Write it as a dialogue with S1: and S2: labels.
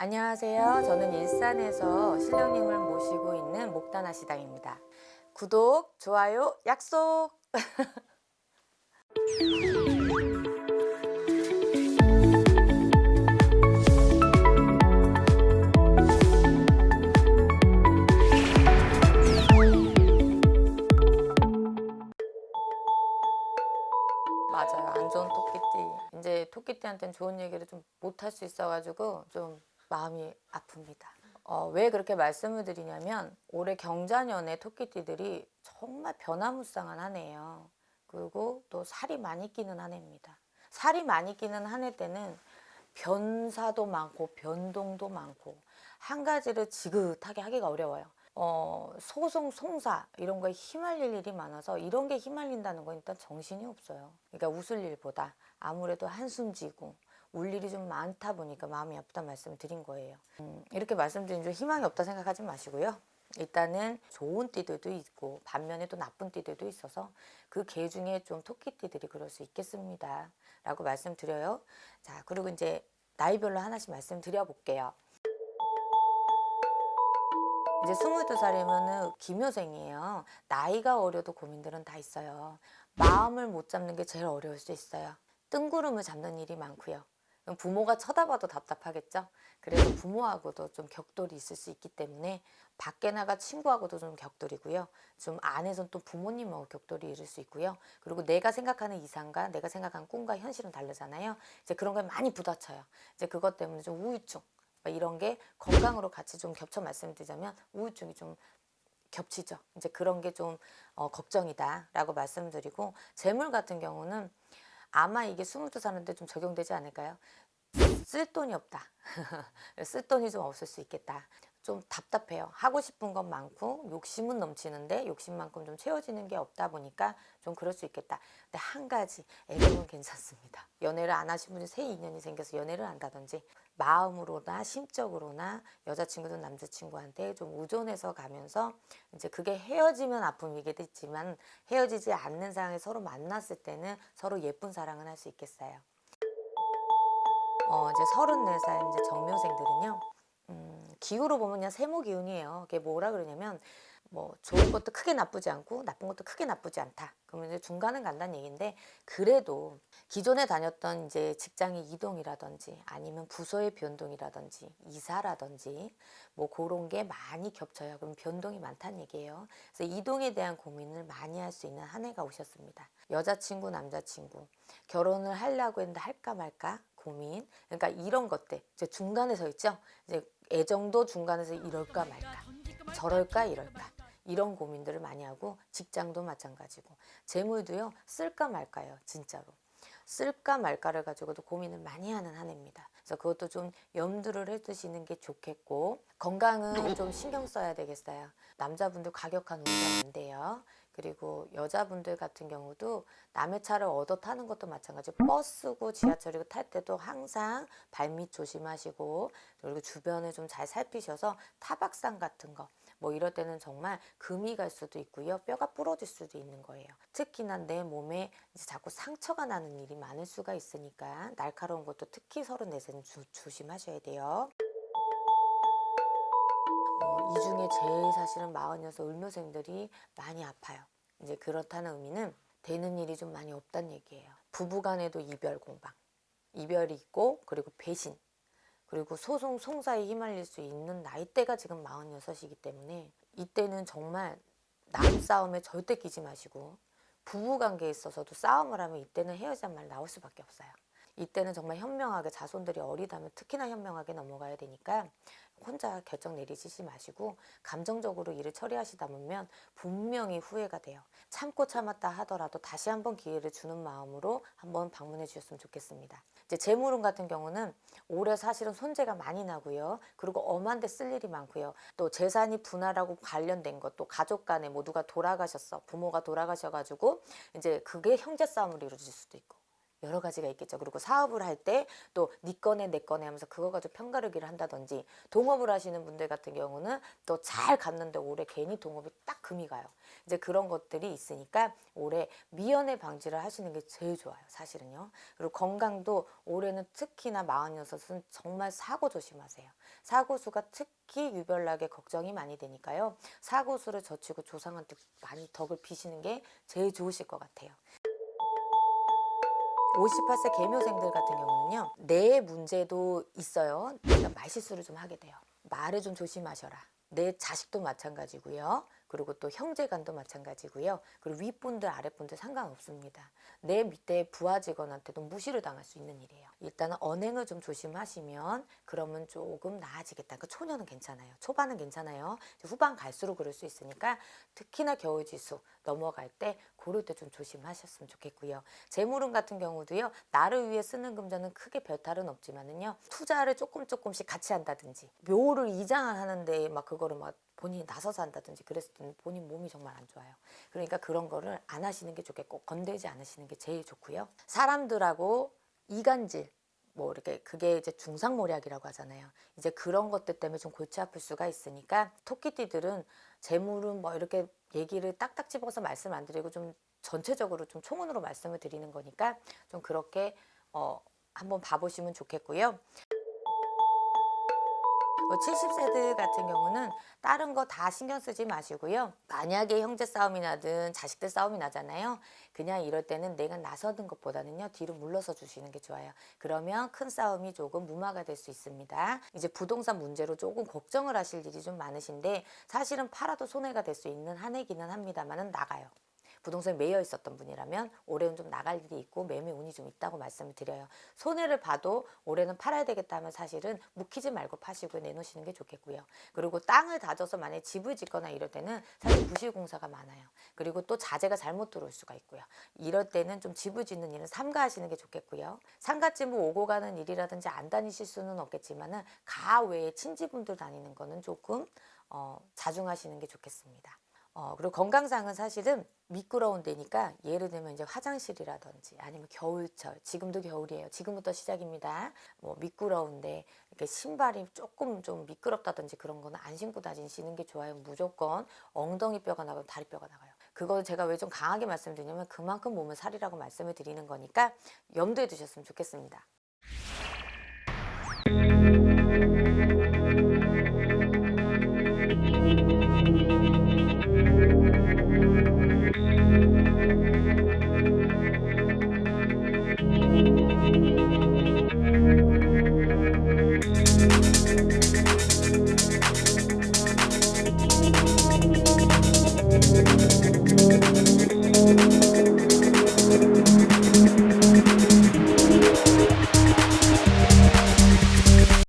S1: 안녕하세요. 저는 일산에서 신령님을 모시고 있는 목다나 시당입니다. 구독, 좋아요, 약속! 맞아요. 안 좋은 토끼띠. 이제 토끼띠한테는 좋은 얘기를 좀 못할 수 있어가지고 좀 마음이 아픕니다. 왜 그렇게 말씀을 드리냐면 올해 경자년에 토끼띠들이 정말 변화무쌍한 한 해예요. 그리고 또 살이 많이 끼는 한 해입니다. 살이 많이 끼는 한 해 때는 변사도 많고 변동도 많고 한 가지를 지긋하게 하기가 어려워요. 소송, 송사 이런 거에 휘말릴 일이 많아서 이런 게 휘말린다는 건 일단 정신이 없어요. 그러니까 웃을 일보다 아무래도 한숨 지고 울 일이 좀 많다 보니까 마음이 아프다는 말씀을 드린 거예요. 이렇게 말씀드린 줄 희망이 없다 생각하지 마시고요. 일단은 좋은 띠들도 있고 반면에 또 나쁜 띠들도 있어서 그 개 중에 좀 토끼띠들이 그럴 수 있겠습니다 라고 말씀드려요. 자, 그리고 이제 나이별로 하나씩 말씀드려 볼게요. 이제 22살이면은 기묘생이에요. 나이가 어려도 고민들은 다 있어요. 마음을 못 잡는 게 제일 어려울 수 있어요. 뜬구름을 잡는 일이 많고요. 부모가 쳐다봐도 답답하겠죠. 그래서 부모하고도 좀 격돌이 있을 수 있기 때문에 밖에 나가 친구하고도 좀 격돌이고요. 좀 안에선 또 부모님하고 격돌이 이룰 수 있고요. 그리고 내가 생각하는 이상과 내가 생각하는 꿈과 현실은 다르잖아요. 이제 그런 게 많이 부딪혀요. 이제 그것 때문에 좀 우울증 이런 게 건강으로 같이 좀 겹쳐 말씀드리자면 우울증이 좀 겹치죠. 이제 그런 게 좀 걱정이다라고 말씀드리고, 재물 같은 경우는 아마 이게 22살인데 좀 적용되지 않을까요? 쓸 돈이 없다. 쓸 돈이 좀 없을 수 있겠다. 좀 답답해요. 하고 싶은 건 많고 욕심은 넘치는데 욕심만큼 좀 채워지는 게 없다 보니까 좀 그럴 수 있겠다. 근데 한 가지 애정은 괜찮습니다. 연애를 안 하신 분이 새 인연이 생겨서 연애를 한다든지 마음으로나 심적으로나 여자친구든 남자친구한테 좀 의존해서 가면서 이제 그게 헤어지면 아픔이겠지만 헤어지지 않는 상황에 서로 만났을 때는 서로 예쁜 사랑은 할 수 있겠어요. 이제 34살 이제 정묘생들은요. 기후로 보면 그냥 세모 기운이에요. 그게 뭐라 그러냐면 뭐 좋은 것도 크게 나쁘지 않고 나쁜 것도 크게 나쁘지 않다. 그러면 이제 중간은 간다는 얘기인데, 그래도 기존에 다녔던 이제 직장의 이동이라든지 아니면 부서의 변동이라든지 이사라든지 뭐 그런 게 많이 겹쳐요. 그럼 변동이 많다는 얘기예요. 그래서 이동에 대한 고민을 많이 할 수 있는 한 해가 오셨습니다. 여자친구, 남자친구 결혼을 하려고 했는데 할까 말까 고민. 그러니까 이런 것들 이제 중간에 서 있죠. 이제 애정도 중간에서 이럴까 말까, 저럴까 이럴까, 이런 고민들을 많이 하고, 직장도 마찬가지고 재물도요 쓸까 말까요. 진짜로 쓸까 말까를 가지고도 고민을 많이 하는 한 해입니다. 그래서 그것도 좀 염두를 해두시는 게 좋겠고, 건강은 좀 신경 써야 되겠어요. 남자분들 과격한 운전 안 돼요. 그리고 여자분들 같은 경우도 남의 차를 얻어 타는 것도 마찬가지. 버스고 지하철이고 탈 때도 항상 발밑 조심하시고, 그리고 주변을 좀 잘 살피셔서 타박상 같은 거 뭐 이럴 때는 정말 금이 갈 수도 있고요. 뼈가 부러질 수도 있는 거예요. 특히나 내 몸에 이제 자꾸 상처가 나는 일이 많을 수가 있으니까 날카로운 것도 특히 34세는 조심하셔야 돼요. 이 중에 제일 사실은 46 을묘생들이 많이 아파요. 이제 그렇다는 의미는 되는 일이 좀 많이 없다는 얘기예요. 부부간에도 이별 공방, 이별이 있고, 그리고 배신, 그리고 소송, 송사에 휘말릴 수 있는 나이대가 지금 46이기 때문에 이때는 정말 남 싸움에 절대 끼지 마시고, 부부관계에 있어서도 싸움을 하면 이때는 헤어지자는 말 나올 수밖에 없어요. 이때는 정말 현명하게, 자손들이 어리다면 특히나 현명하게 넘어가야 되니까 혼자 결정 내리시지 마시고 감정적으로 일을 처리하시다 보면 분명히 후회가 돼요. 참고 참았다 하더라도 다시 한번 기회를 주는 마음으로 한번 방문해 주셨으면 좋겠습니다. 이제 재물운 같은 경우는 올해 사실은 손재가 많이 나고요. 그리고 엄한 데 쓸 일이 많고요. 또 재산이 분할하고 관련된 것, 또 가족 간에 누가 돌아가셨어, 부모가 돌아가셔가지고 이제 그게 형제 싸움으로 이루어질 수도 있고, 여러 가지가 있겠죠. 그리고 사업을 할 때 또 네 거네 내 거네 하면서 그거 가지고 편가르기를 한다든지, 동업을 하시는 분들 같은 경우는 또 잘 갔는데 올해 괜히 동업이 딱 금이 가요. 이제 그런 것들이 있으니까 올해 미연에 방지를 하시는 게 제일 좋아요, 사실은요. 그리고 건강도 올해는 특히나 46은 정말 사고 조심하세요. 사고수가 특히 유별나게 걱정이 많이 되니까요. 사고수를 젖히고 조상한테 많이 덕을 비시는 게 제일 좋으실 것 같아요. 58세 계묘생들 같은 경우는요, 뇌의 문제도 있어요. 내가 말실수를 좀 하게 돼요. 말을 좀 조심하셔라. 내 자식도 마찬가지고요. 그리고 또 형제간도 마찬가지고요. 그리고 윗분들 아랫분들 상관없습니다. 내 밑에 부하 직원한테도 무시를 당할 수 있는 일이에요. 일단은 언행을 좀 조심하시면 그러면 조금 나아지겠다. 그 초년은 괜찮아요. 초반은 괜찮아요. 후반 갈수록 그럴 수 있으니까 특히나 겨울지수 넘어갈 때 그럴 때 좀 조심하셨으면 좋겠고요. 재물운 같은 경우도요, 나를 위해 쓰는 금전은 크게 별탈은 없지만은요, 투자를 조금씩 같이 한다든지, 묘를 이장하는데 막 그거를 막 본인이 나서서 한다든지 그랬을 때는 본인 몸이 정말 안 좋아요. 그러니까 그런 거를 안 하시는 게 좋겠고, 건들지 않으시는 게 제일 좋고요. 사람들하고 이간질, 뭐 이렇게 그게 이제 중상모략이라고 하잖아요. 이제 그런 것들 때문에 좀 골치 아플 수가 있으니까 토끼띠들은 재물은 뭐 이렇게 얘기를 딱딱 집어서 말씀 안 드리고 좀 전체적으로 좀 총론으로 말씀을 드리는 거니까 좀 그렇게 한번 봐보시면 좋겠고요. 70세들 같은 경우는 다른 거 다 신경 쓰지 마시고요. 만약에 형제 싸움이 나든 자식들 싸움이 나잖아요. 그냥 이럴 때는 내가 나서는 것보다는요, 뒤로 물러서 주시는 게 좋아요. 그러면 큰 싸움이 조금 무마가 될 수 있습니다. 이제 부동산 문제로 조금 걱정을 하실 일이 좀 많으신데, 사실은 팔아도 손해가 될 수 있는 한 해기는 합니다만은 나가요. 부동산에 매여 있었던 분이라면 올해는 좀 나갈 일이 있고 매매 운이 좀 있다고 말씀을 드려요. 손해를 봐도 올해는 팔아야 되겠다 하면 사실은 묵히지 말고 파시고 내놓으시는 게 좋겠고요. 그리고 땅을 다져서 만약에 집을 짓거나 이럴 때는 사실 부실공사가 많아요. 그리고 또 자재가 잘못 들어올 수가 있고요. 이럴 때는 좀 집을 짓는 일은 삼가하시는 게 좋겠고요. 상가집을 오고 가는 일이라든지 안 다니실 수는 없겠지만은 가 외에 친지분들 다니는 거는 조금 자중하시는 게 좋겠습니다. 그리고 건강상은 사실은 미끄러운 데니까, 예를 들면 이제 화장실이라든지 아니면 겨울철, 지금도 겨울이에요. 지금부터 시작입니다. 뭐 미끄러운데 이렇게 신발이 조금 좀 미끄럽다든지 그런 거는 안 신고 다니시는 게 좋아요. 무조건 엉덩이 뼈가 나가면 다리뼈가 나가요. 그걸 제가 왜 좀 강하게 말씀드리냐면 그만큼 몸은 살이라고 말씀을 드리는 거니까 염두에 두셨으면 좋겠습니다.